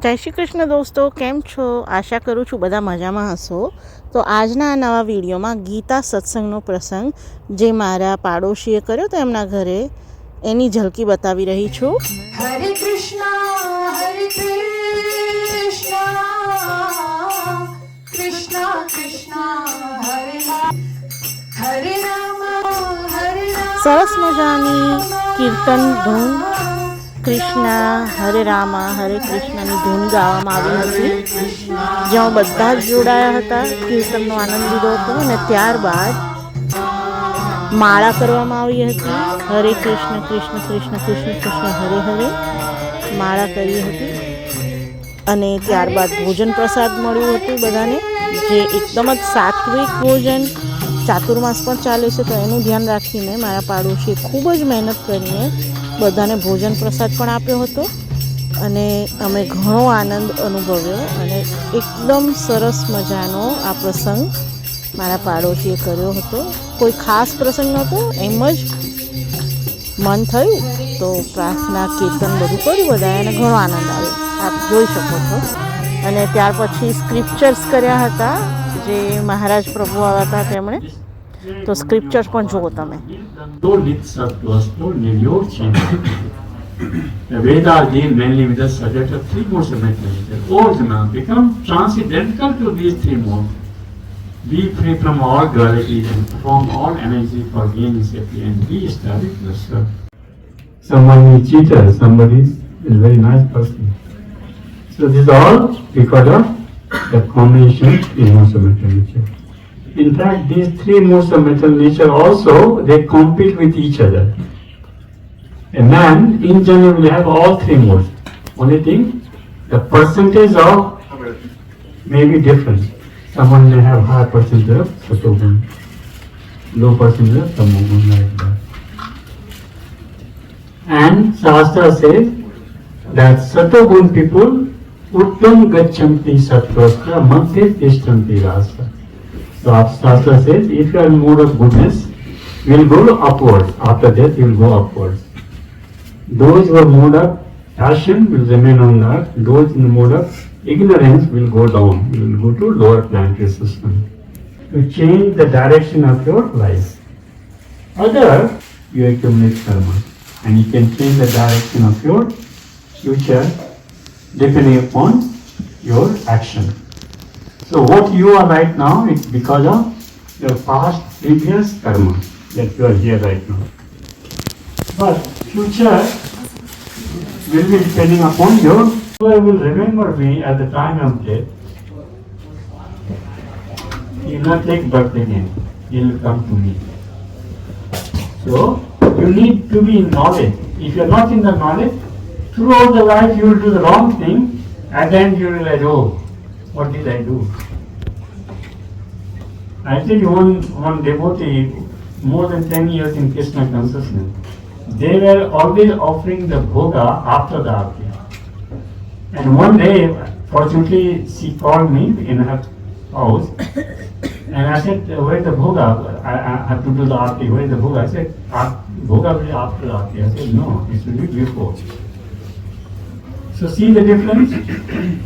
જય શ્રી કૃષ્ણ દોસ્તો, કેમ છો? આશા કરું છું બધા મજામાં હશો. તો આજના આ નવા વિડીયોમાં ગીતા સત્સંગનો પ્રસંગ જે મારા પાડોશીએ કર્યો તો એમના ઘરે, એની ઝલકી બતાવી રહી છું. હરે કૃષ્ણ કૃષ્ણ કૃષ્ણ હરે હરે રામ સરસ મજાની કીર્તન ધૂન કૃષ્ણ હરે રામા હરે કૃષ્ણની ધૂન ગાવામાં આવી હતી, જ્યાં બધા જ જોડાયા હતા, કીર્તનનો આનંદ લીધો હતો. અને ત્યારબાદ માળા કરવામાં આવી હતી. હરે કૃષ્ણ કૃષ્ણ કૃષ્ણ કૃષ્ણ કૃષ્ણ હરે હરે માળા કરી હતી. અને ત્યારબાદ ભોજન પ્રસાદ મળ્યું હતું બધાને, જે એકદમ જ સાત્વિક ભોજન. ચાતુર્માસ પણ ચાલે છે, તો એનું ધ્યાન રાખીને મારા પાડોશીએ ખૂબ જ મહેનત કરીને બધાને ભોજન પ્રસાદ પણ આપ્યો હતો. અને અમે ઘણો આનંદ અનુભવ્યો અને એકદમ સરસ મજાનો આ પ્રસંગ મારા પાડોશીએ કર્યો હતો. કોઈ ખાસ પ્રસંગ નહોતો, એમ જ મન થયું તો પ્રાર્થના કીર્તન બધું કર્યું બધાએ અને ઘણો આનંદ આવ્યો, આપ જોઈ શકો છો. અને ત્યાર પછી સ્ક્રિપ્ચર્સ કર્યા હતા, જે મહારાજ પ્રભુ આવ્યા હતા તેમણે, તો સ્ક્રિપ્ચર્સ પણ જુઓ તમે. The Vedas deal mainly with the subject of three modes of mental. Ordina become transcendental to these three modes. Be free from all dualities and perform all energy for gaining safety and re-establish yourself. Someone is cheater, somebody is a very nice person. So this is all because of the combination in modes of mental nature. In fact, these three modes of mental nature also, they compete with each other. A man in general will have all three modes. Only thing, the percentage of may be different. Someone may have high percentage of Sattva, low percentage of Tamogun, like that. And Shastra says that Sattva people Uttam Gachanti Sattvasya Madhya Tishtanti Rasa. So Shastra says if you are in mode of goodness, you will go upwards. After that, you will go upwards. Those who are mode of passion will remain on earth. Those in the mode of ignorance will go down. You will go to lower planetary system. To change the direction of your life. Other, you accumulate karma. And you can change the direction of your future depending upon your action. So what you are right now, it's because of your past previous karma that you are here right now. But future will be depending upon your. Whoever will remember me at the time of death, he will not take birth again. He will come to me. So you need to be in knowledge. If you are not in the knowledge, throughout the life you will do the wrong thing. At the end you will realize, oh, what did I do? I tell you, one devotee, more than 10 years in Krishna consciousness, they were always offering the bhoga after the aarti. And one day, fortunately, she called me in her house, and I said, where is the bhoga? I have to do the aarti. Where is the bhoga? I said, bhoga will be after the aarti. I said, no, it should be before. So see the difference?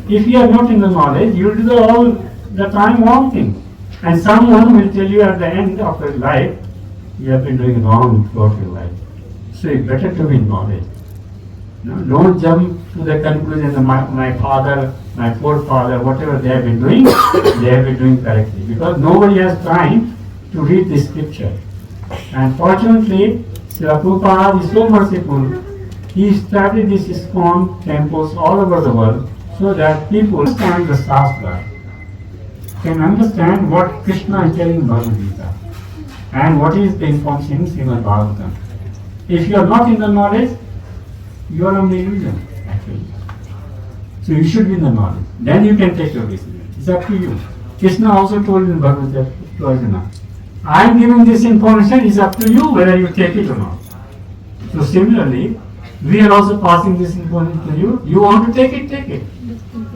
If you are not in the knowledge, you will do all the time wrong thing. And someone will tell you at the end of your life, you have been doing wrong throughout your life. So it's better to be in knowledge. No, don't jump to the conclusion that my father, my forefather, whatever they have been doing, they have been doing correctly. Because nobody has time to read the scripture. And fortunately, Srila Prabhupada is so merciful. He established these ISKCON temples all over the world so that people understand the Shastra, can understand what Krishna is telling in Bhagavad Gita and what is the information in Srimad Bhagavatam. If you are not in the knowledge, you are on the illusion, actually. So you should be in the knowledge. Then you can take your decision. It's up to you. Krishna also told in Bhagavad Gita to Arjuna, I am giving this information, it's up to you whether you take it or not. So similarly, we are also passing this information to you. You want to take it, take it.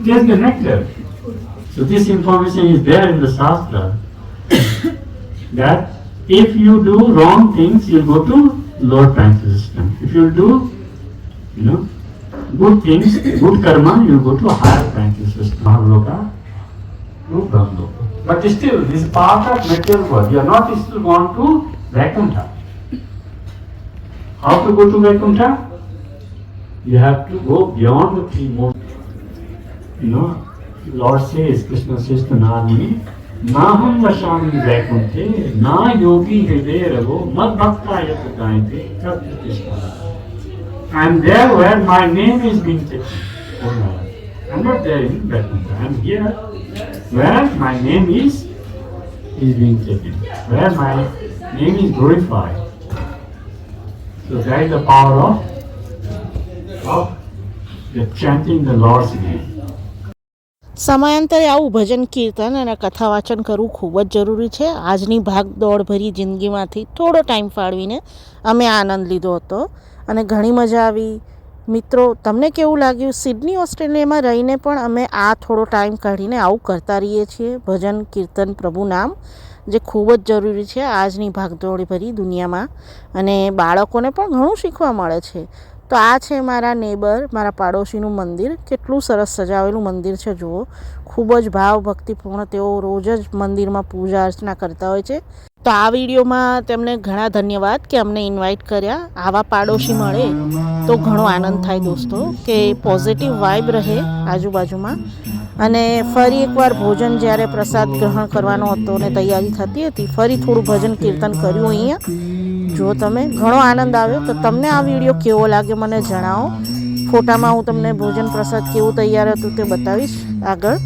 Take the nectar. So this information is there in the Shastra. That if you do wrong things, you'll go to lower planetary system. If you do, good things, good karma, you go to higher places, Mahavloka, to Brahmaloka. But still, this is part of material world. You are not still gone to Vaikuntha. How to go to Vaikuntha? You have to go beyond the three modes. You know, Lord says, Krishna says to Narmuni, Naham Vashami Vaikunthe, Na Yogi Hriday Ragho, Mad Bhakta Yat Gayate, Tat Krishna. I am there where my name is being taken. Oh no, I am not there in Vaikuntha. I am here where my name is being taken, where my name is glorified. So that is the power of the chanting the Lord's name. સમયાંતરે આવું ભજન કીર્તન અને કથા વાચન કરવું ખૂબ જ જરૂરી છે. આજની ભાગ દોડભરી જિંદગીમાંથી થોડો ટાઈમ ફાળવીને અમે આનંદ લીધો હતો અને ઘણી મજા આવી. મિત્રો, તમને કેવું લાગ્યું? સિડની ઓસ્ટ્રેલિયામાં રહીને પણ અમે આ થોડો ટાઈમ કાઢીને આવું કરતા રહીએ છીએ, ભજન કીર્તન પ્રભુ નામ, જે ખૂબ જ જરૂરી છે આજની ભાગદોડભરી દુનિયામાં. અને બાળકોને પણ ઘણું શીખવા મળે છે. તો આ છે મારા નેબર, મારા પાડોશીનું મંદિર. કેટલું સરસ સજાવેલું મંદિર છે જુઓ. ખૂબ જ ભાવ ભક્તિપૂર્ણ તેઓ રોજ જ મંદિરમાં પૂજા અર્ચના કરતા હોય છે. તો આ વિડીયોમાં તેમને ઘણા ધન્યવાદ કે અમને ઇન્વાઇટ કર્યા. આવા પાડોશી મળે તો ઘણો આનંદ થાય દોસ્તો, કે પોઝિટિવ વાઇબ રહે આજુબાજુમાં. અને ફરી એકવાર ભોજન જ્યારે પ્રસાદ ગ્રહણ કરવાનો હતો ને તૈયારી થતી હતી, ફરી થોડું ભજન કીર્તન કર્યું અહીંયા. જો તમે ઘણો આનંદ આવ્યો. તો તમને આ વિડીયો કેવો લાગ્યો મને જણાવો. ફોટામાં હું તમને ભોજન પ્રસાદ કેવું તૈયાર હતું તે બતાવીશ આગળ.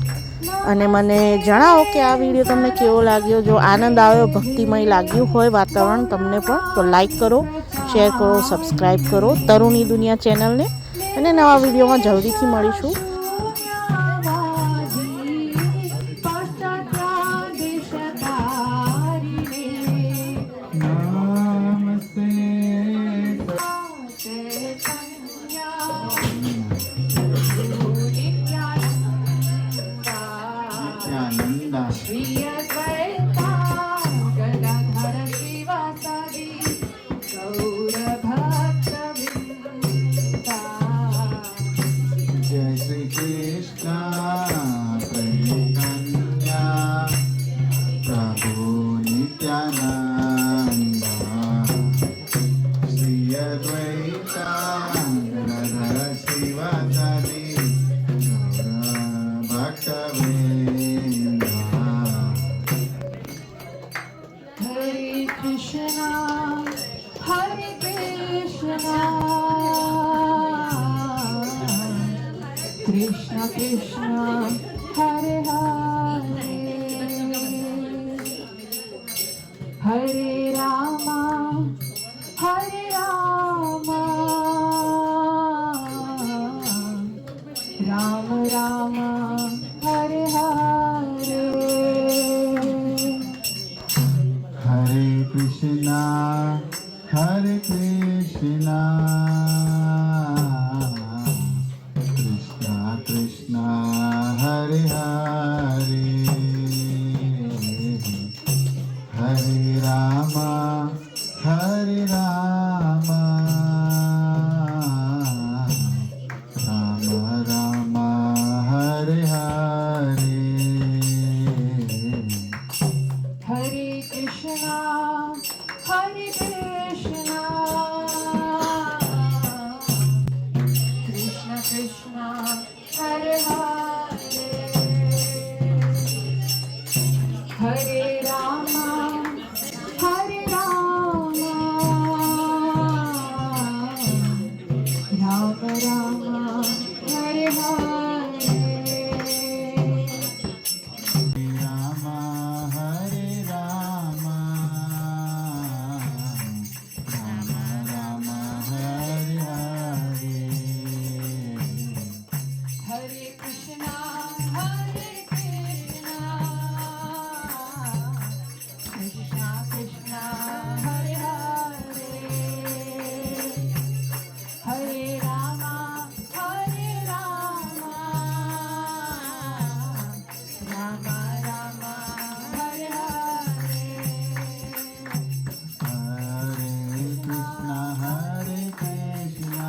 અને મને જણાવો કે આ વિડીયો તમને કેવો લાગ્યો. જો આનંદ આવ્યો, ભક્તિમય લાગ્યું હોય વાતાવરણ તમને પણ, તો લાઈક કરો, શેર કરો, સબસ્ક્રાઈબ કરો તરુણી દુનિયા ચેનલને. અને નવા વિડીયોમાં જલ્દીથી મળીશું. Shri Advaita Gadadhar Srivasadi Gaura Bhakta Vrinda. Jai Shri Krishna Chaitanya Prabhu Nityananda Shri Advaita Gadadhar Srivasadi Gaura Bhakta Vrinda. Hare Krishna Krishna Krishna Hare Hare Hare Rama Rama Rama Hare Hare. Hare Krishna Krishna Krishna Hare Hare Hare Rama Rama Rama Hare Hare. Hare Krishna Krishna Krishna Hare Hare Hare Rama Rama Rama Hare Hare. Rama Hare Rama Rama Rama Hare Hare. Hare Krishna Krishna Krishna Hare Hare Hare Rama Rama Rama Hare Hare. Hare Krishna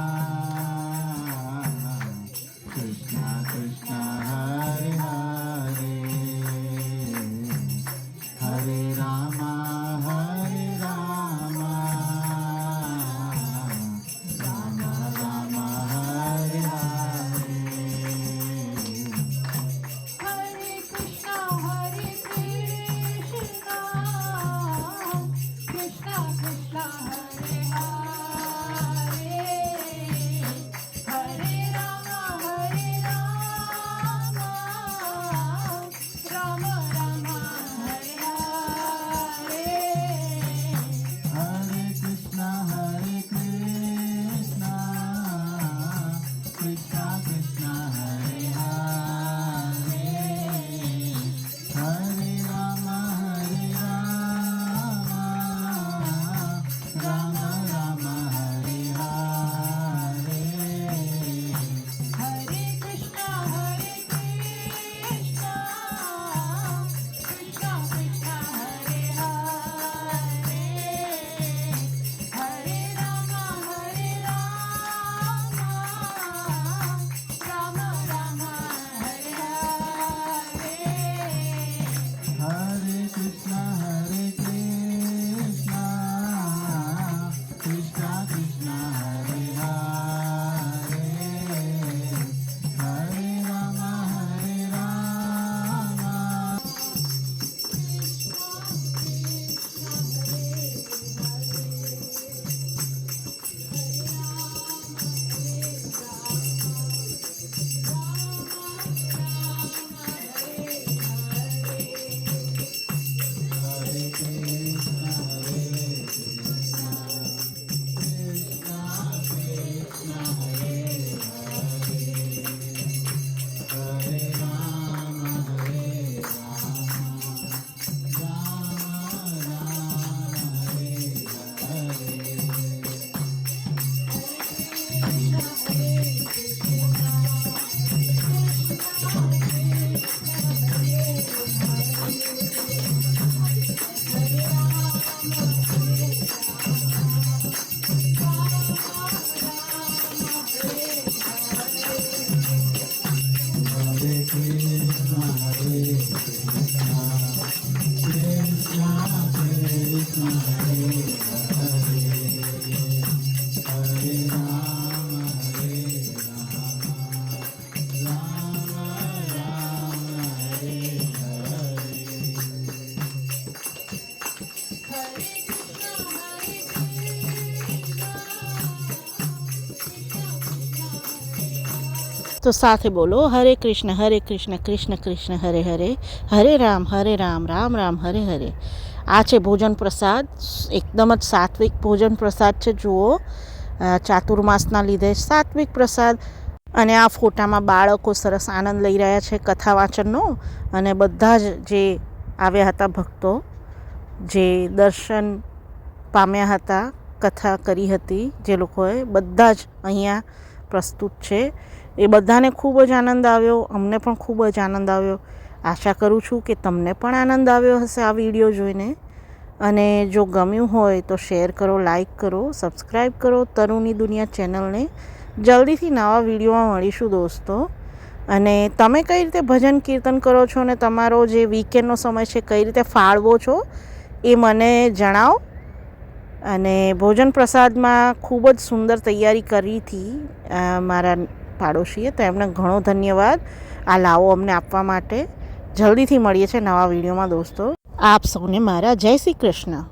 તો સાથે બોલો, હરે કૃષ્ણ કૃષ્ણ કૃષ્ણ હરે હરે, હરે રામ રામ રામ હરે હરે. આ છે ભોજન પ્રસાદ, એકદમ જ સાત્વિક ભોજન પ્રસાદ છે. જુઓ, ચાતુર્માસના લીધે સાત્વિક પ્રસાદ. અને આ ફોટામાં બાળકો સરસ આનંદ લઈ રહ્યા છે કથા વાંચનનો. અને બધા જ જે આવ્યા હતા ભક્તો, જે દર્શન પામ્યા હતા, કથા કરી હતી જે લોકોએ, બધા જ અહીંયા પ્રસ્તુત છે. એ બધાને ખૂબ જ આનંદ આવ્યો, અમને પણ ખૂબ જ આનંદ આવ્યો. આશા કરું છું કે તમને પણ આનંદ આવ્યો હશે આ વિડીયો જોઈને. અને જો ગમ્યું હોય તો શેર કરો, લાઈક કરો, સબસ્ક્રાઈબ કરો તરુની દુનિયા ચેનલને. જલ્દીથી નવા વિડીયોમાં મળીશું દોસ્તો. અને તમે કઈ રીતે ભજન કીર્તન કરો છો અને તમારો જે વીકેન્ડનો સમય છે કઈ રીતે ફાળવો છો એ મને જણાવો. અને ભોજન પ્રસાદમાં ખૂબ જ સુંદર તૈયારી કરી હતી મારા પાડોશીએ, તો એમને ઘણો ધન્યવાદ આ લાવો અમને આપવા માટે. જલ્દીથી મળીએ છીએ નવા વિડીયોમાં દોસ્તો. આપ સૌને મારા જય શ્રી કૃષ્ણ.